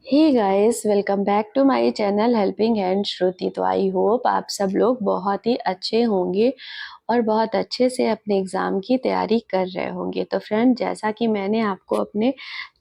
Hey guys, welcome back to my channel helping hand Shruti. तो I hope आप सब लोग बहुत ही अच्छे होंगे और बहुत अच्छे से अपने एग्ज़ाम की तैयारी कर रहे होंगे। तो फ्रेंड, जैसा कि मैंने आपको अपने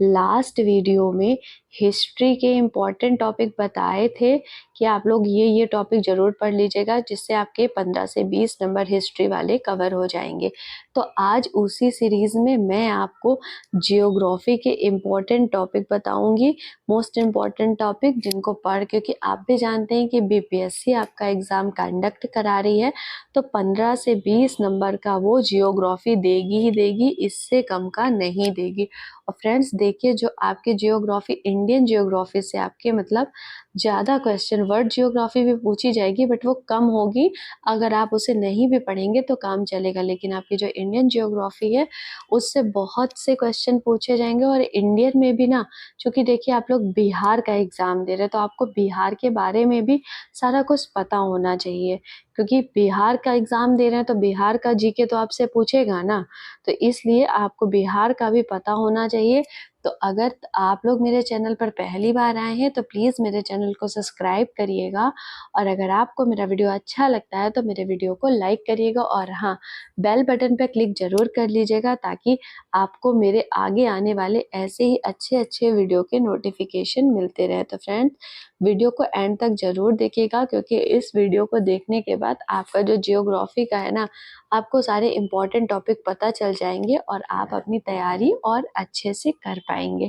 लास्ट वीडियो में हिस्ट्री के इम्पॉर्टेंट टॉपिक बताए थे कि आप लोग ये टॉपिक ज़रूर पढ़ लीजिएगा, जिससे आपके 15 से 20 नंबर हिस्ट्री वाले कवर हो जाएंगे। तो आज उसी सीरीज़ में मैं आपको जियोग्राफी के इम्पॉर्टेंट टॉपिक बताऊंगी, मोस्ट इम्पॉर्टेंट टॉपिक जिनको पढ़, क्योंकि आप भी जानते हैं कि बीपीएससी आपका एग्ज़ाम कंडक्ट करा रही है, तो 15 से 20 नंबर का वो जियोग्राफी देगी ही देगी, इससे कम का नहीं देगी। और फ्रेंड्स देखिए, जो आपके जियोग्राफी, इंडियन जियोग्राफी से आपके मतलब ज़्यादा क्वेश्चन, वर्ल्ड जियोग्राफी भी पूछी जाएगी, बट वो कम होगी। अगर आप उसे नहीं भी पढ़ेंगे तो काम चलेगा, लेकिन आपकी जो इंडियन जियोग्राफी है उससे बहुत से क्वेश्चन पूछे जाएंगे। और इंडियन में भी ना, क्योंकि देखिए आप लोग बिहार का एग्ज़ाम दे रहे हैं, तो आपको बिहार के बारे में भी सारा कुछ पता होना चाहिए, क्योंकि बिहार का एग्ज़ाम दे रहे हैं तो बिहार का जीके तो आपसे पूछेगा ना। तो इसलिए आपको बिहार का भी पता होना चाहिए। तो अगर आप लोग मेरे चैनल पर पहली बार आए हैं तो प्लीज़ मेरे चैनल को सब्सक्राइब करिएगा, और अगर आपको मेरा वीडियो अच्छा लगता है तो मेरे वीडियो को लाइक करिएगा, और हाँ, बेल बटन पर क्लिक ज़रूर कर लीजिएगा, ताकि आपको मेरे आगे आने वाले ऐसे ही अच्छे अच्छे वीडियो के नोटिफिकेशन मिलते रहे। तो फ्रेंड्स, वीडियो को एंड तक ज़रूर देखिएगा, क्योंकि इस वीडियो को देखने के बाद आपका जो जियोग्राफी का है ना, आपको सारे इम्पॉर्टेंट टॉपिक पता चल जाएंगे और आप अपनी तैयारी और अच्छे से कर पाएंगे।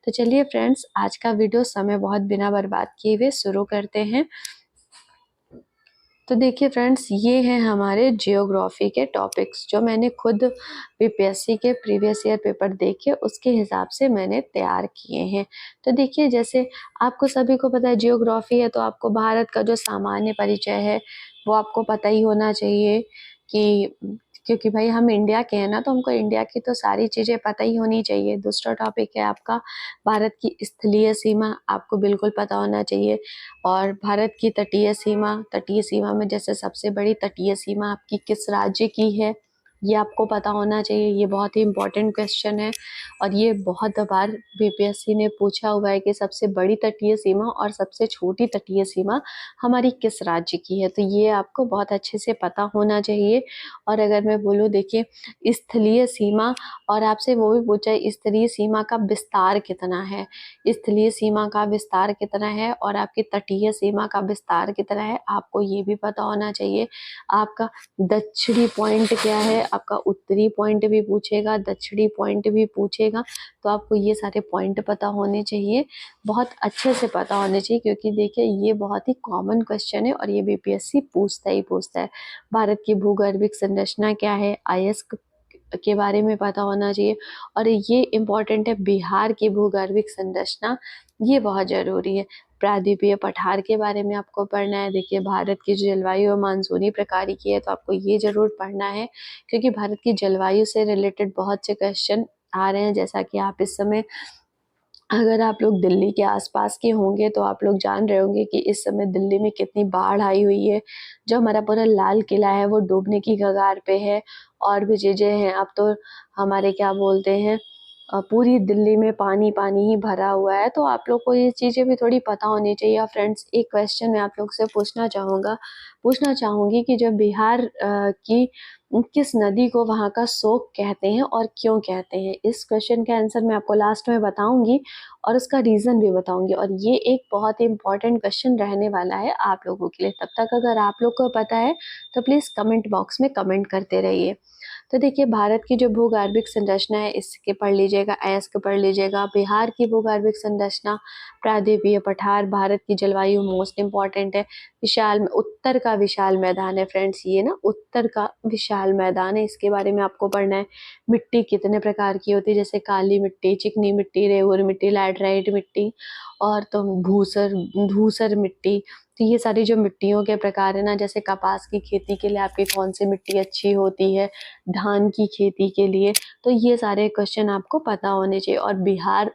तो चलिए फ्रेंड्स, आज का वीडियो समय बहुत बिना बर्बाद किए हुए शुरू करते हैं। तो देखिए फ्रेंड्स, ये हैं हमारे जियोग्राफी के टॉपिक्स, जो मैंने खुद बीपीएससी के प्रीवियस ईयर पेपर देखे उसके हिसाब से मैंने तैयार किए हैं। तो देखिए, जैसे आपको सभी को पता है जियोग्राफी है, तो आपको भारत का जो सामान्य परिचय है वो आपको पता ही होना चाहिए कि, क्योंकि भाई हम इंडिया के हैं ना, तो हमको इंडिया की तो सारी चीज़ें पता ही होनी चाहिए। दूसरा टॉपिक है आपका भारत की स्थलीय सीमा, आपको बिल्कुल पता होना चाहिए। और भारत की तटीय सीमा में जैसे सबसे बड़ी तटीय सीमा आपकी किस राज्य की है, ये आपको पता होना चाहिए। ये बहुत ही इम्पोर्टेंट क्वेश्चन है, और ये बहुत बार बीपीएससी ने पूछा हुआ है कि सबसे बड़ी तटीय सीमा और सबसे छोटी तटीय सीमा हमारी किस राज्य की है। तो ये आपको बहुत अच्छे से पता होना चाहिए। और अगर मैं बोलूँ, देखिए स्थलीय सीमा, और आपसे वो भी पूछा है स्थलीय सीमा का विस्तार कितना है, स्थलीय सीमा का विस्तार कितना है और आपकी तटीय सीमा का विस्तार कितना है, आपको ये भी पता होना चाहिए। आपका दक्षिणी पॉइंट क्या है, आपका उत्तरी पॉइंट भी पूछेगा, दक्षिणी पॉइंट भी पूछेगा, तो आपको ये सारे पॉइंट पता होने चाहिए, बहुत अच्छे से पता होने चाहिए, क्योंकि देखिए ये बहुत ही कॉमन क्वेश्चन है और ये बीपीएससी पूछता ही पूछता है। भारत की भूगर्भिक संरचना क्या है, आयस्क के बारे में पता होना चाहिए। और ये इम्पॉर्टेंट है, बिहार की भूगर्भिक संरचना, ये बहुत ज़रूरी है। प्रायद्वीपीय पठार के बारे में आपको पढ़ना है। देखिए भारत की जो जलवायु है मानसूनी प्रकार की है, तो आपको ये ज़रूर पढ़ना है, क्योंकि भारत की जलवायु से रिलेटेड बहुत से क्वेश्चन आ रहे हैं। जैसा कि आप इस समय, अगर आप लोग दिल्ली के आसपास के होंगे तो आप लोग जान रहे होंगे कि इस समय दिल्ली में कितनी बाढ़ आई हुई है। जो हमारा पूरा लाल किला है वो डूबने की कगार पे है, और भी चीज़ें हैं। अब तो हमारे क्या बोलते हैं, पूरी दिल्ली में पानी पानी ही भरा हुआ है, तो आप लोग को ये चीज़ें भी थोड़ी पता होनी चाहिए। और फ्रेंड्स, एक क्वेश्चन मैं आप लोग से पूछना चाहूँगी कि जो बिहार की किस नदी को वहाँ का शोक कहते हैं और क्यों कहते हैं, इस क्वेश्चन का आंसर मैं आपको लास्ट में बताऊंगी और उसका रीज़न भी बताऊंगी। और ये एक बहुत ही इंपॉर्टेंट क्वेश्चन रहने वाला है आप लोगों के लिए। तब तक अगर आप लोग को पता है तो प्लीज़ कमेंट बॉक्स में कमेंट करते रहिए। तो देखिए, भारत की जो भूगर्भिक संरचना है इसके पढ़ लीजिएगा, अयस्क पढ़ लीजिएगा। बिहार की भूगर्भिक संरचना, प्रायद्वीपीय पठार, भारत की जलवायु मोस्ट इम्पॉर्टेंट है। उत्तर का विशाल मैदान है फ्रेंड्स, ये ना उत्तर का विशाल मैदान है, इसके बारे में आपको पढ़ना है। मिट्टी कितने प्रकार की होती है, जैसे काली मिट्टी, चिकनी मिट्टी, रेगुर मिट्टी, लैटराइट मिट्टी, और तो धूसर धूसर मिट्टी। तो ये सारी जो मिट्टियों के प्रकार है ना, जैसे कपास की खेती के लिए आपकी कौन सी मिट्टी अच्छी होती है, धान की खेती के लिए, तो ये सारे क्वेश्चन आपको पता होने चाहिए। और बिहार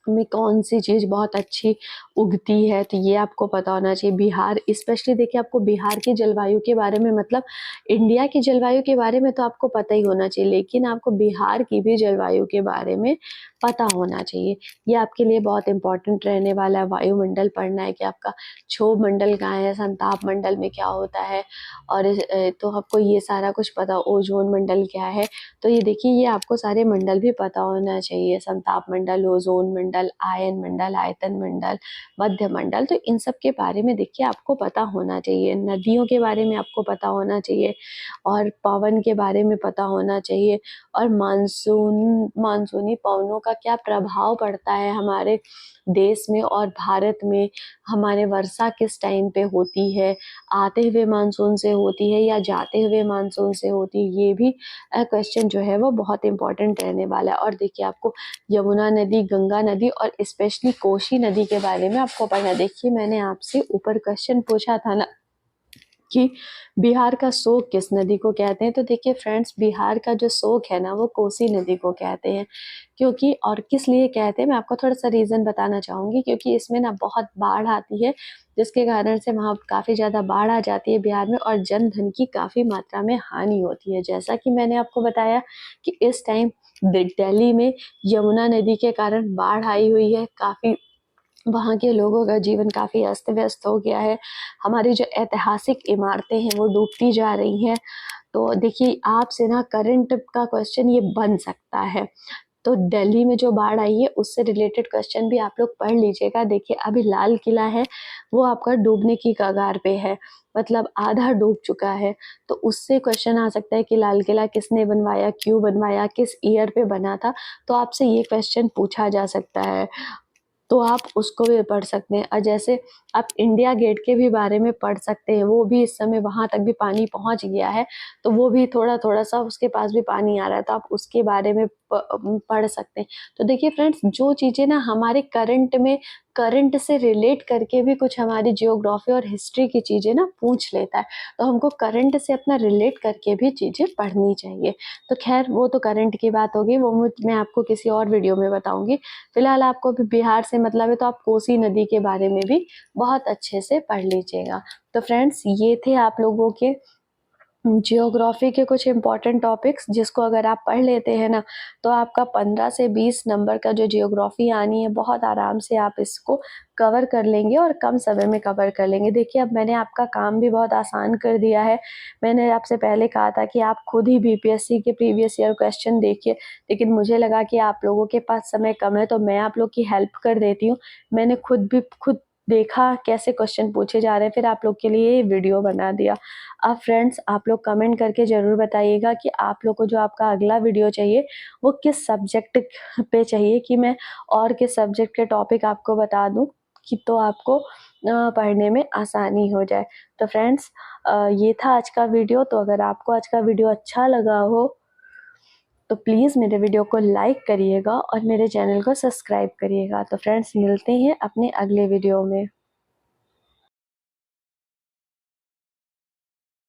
में कौन सी चीज़ बहुत अच्छी उगती है, तो ये आपको पता होना चाहिए। बिहार स्पेशली देखिए, आपको बिहार की जलवायु के बारे में, मतलब इंडिया की जलवायु के बारे में तो आपको पता ही होना चाहिए, लेकिन आपको बिहार की भी जलवायु के बारे में पता होना चाहिए। ये आपके लिए बहुत इंपॉर्टेंट रहने वाला है। वायुमंडल पढ़ना है कि आपका क्षोभ मंडल कहाँ है, संताप मंडल में क्या होता है, और तो आपको ये सारा कुछ पता, ओजोन मंडल क्या है। तो ये देखिए, ये आपको सारे मंडल भी पता होना चाहिए, संताप मंडल, ओजोन मंडल, आयन मंडल, आयतन मंडल, मध्य मंडल। तो इन सब के बारे में देखिए आपको पता होना चाहिए। नदियों के बारे में आपको पता होना चाहिए, और पवन के बारे में पता होना चाहिए, और मानसूनी पवनों का क्या प्रभाव पड़ता है हमारे देश में और भारत में, हमारे वर्षा किस टाइम पे होती है, आते हुए मानसून से होती है या जाते हुए मानसून से होती है। ये भी क्वेश्चन जो है वो बहुत इंपॉर्टेंट रहने वाला है। और देखिए, आपको यमुना नदी, गंगा नदी और स्पेशली कोसी नदी के बारे में आपको पढ़ना। देखिए, मैंने आपसे ऊपर क्वेश्चन पूछा था ना कि बिहार का शोक किस नदी को कहते हैं, तो देखिए फ्रेंड्स, बिहार का जो शोक है ना वो कोसी नदी को कहते हैं। क्योंकि, और किस लिए कहते हैं, मैं आपको थोड़ा सा रीज़न बताना चाहूँगी। क्योंकि इसमें ना बहुत बाढ़ आती है, जिसके कारण से वहाँ काफ़ी ज़्यादा बाढ़ आ जाती है बिहार में, और जन धन की काफ़ी मात्रा में हानि होती है। जैसा कि मैंने आपको बताया कि इस टाइम दिल्ली में यमुना नदी के कारण बाढ़ आई हुई है, काफ़ी वहाँ के लोगों का जीवन काफ़ी अस्त व्यस्त हो गया है। हमारी जो ऐतिहासिक इमारतें हैं वो डूबती जा रही हैं। तो देखिए, आपसे ना करंट का क्वेश्चन ये बन सकता है। तो दिल्ली में जो बाढ़ आई है उससे रिलेटेड क्वेश्चन भी आप लोग पढ़ लीजिएगा। देखिए, अभी लाल किला है वो आपका डूबने की कगार पे है, मतलब आधा डूब चुका है। तो उससे क्वेश्चन आ सकता है कि लाल किला किसने बनवाया, क्यों बनवाया, किस ईयर पे बना था। तो आपसे ये क्वेश्चन पूछा जा सकता है, तो आप उसको भी पढ़ सकते हैं। और जैसे आप इंडिया गेट के भी बारे में पढ़ सकते हैं, वो भी इस समय वहाँ तक भी पानी पहुँच गया है, तो वो भी थोड़ा-थोड़ा सा उसके पास भी पानी आ रहा है, तो आप उसके बारे में पढ़ सकते हैं। तो देखिए फ्रेंड्स, जो चीज़ें ना हमारे करंट से रिलेट करके भी कुछ हमारी जियोग्राफी और हिस्ट्री की चीज़ें ना पूछ लेता है, तो हमको करंट से अपना रिलेट करके भी चीज़ें पढ़नी चाहिए। तो खैर, वो तो करंट की बात होगी, वो मैं आपको किसी और वीडियो में बताऊँगी। फिलहाल आपको भी बिहार से मतलब है, तो आप कोसी नदी के बारे में भी बहुत अच्छे से पढ़ लीजिएगा। तो फ्रेंड्स, ये थे आप लोगों के जियोग्राफी के कुछ इम्पोर्टेंट टॉपिक्स, जिसको अगर आप पढ़ लेते हैं ना, तो आपका 15 से 20 नंबर का जो जियोग्राफी आनी है, बहुत आराम से आप इसको कवर कर लेंगे और कम समय में कवर कर लेंगे। देखिए, अब मैंने आपका काम भी बहुत आसान कर दिया है। मैंने आपसे पहले कहा था कि आप खुद ही बीपीएससी के प्रीवियस ईयर क्वेश्चन देखिए, लेकिन मुझे लगा कि आप लोगों के पास समय कम है, तो मैं आप लोग की हेल्प कर देती हूँ। मैंने खुद देखा कैसे क्वेश्चन पूछे जा रहे हैं, फिर आप लोग के लिए ये वीडियो बना दिया। अब फ्रेंड्स, आप लोग कमेंट करके ज़रूर बताइएगा कि आप लोग को जो आपका अगला वीडियो चाहिए वो किस सब्जेक्ट पे चाहिए, कि मैं और किस सब्जेक्ट के टॉपिक आपको बता दूं, कि तो आपको पढ़ने में आसानी हो जाए। तो फ्रेंड्स, ये था आज का वीडियो। तो अगर आपको आज का वीडियो अच्छा लगा हो तो प्लीज़ मेरे वीडियो को लाइक करिएगा और मेरे चैनल को सब्सक्राइब करिएगा। तो फ्रेंड्स, मिलते हैं अपने अगले वीडियो में।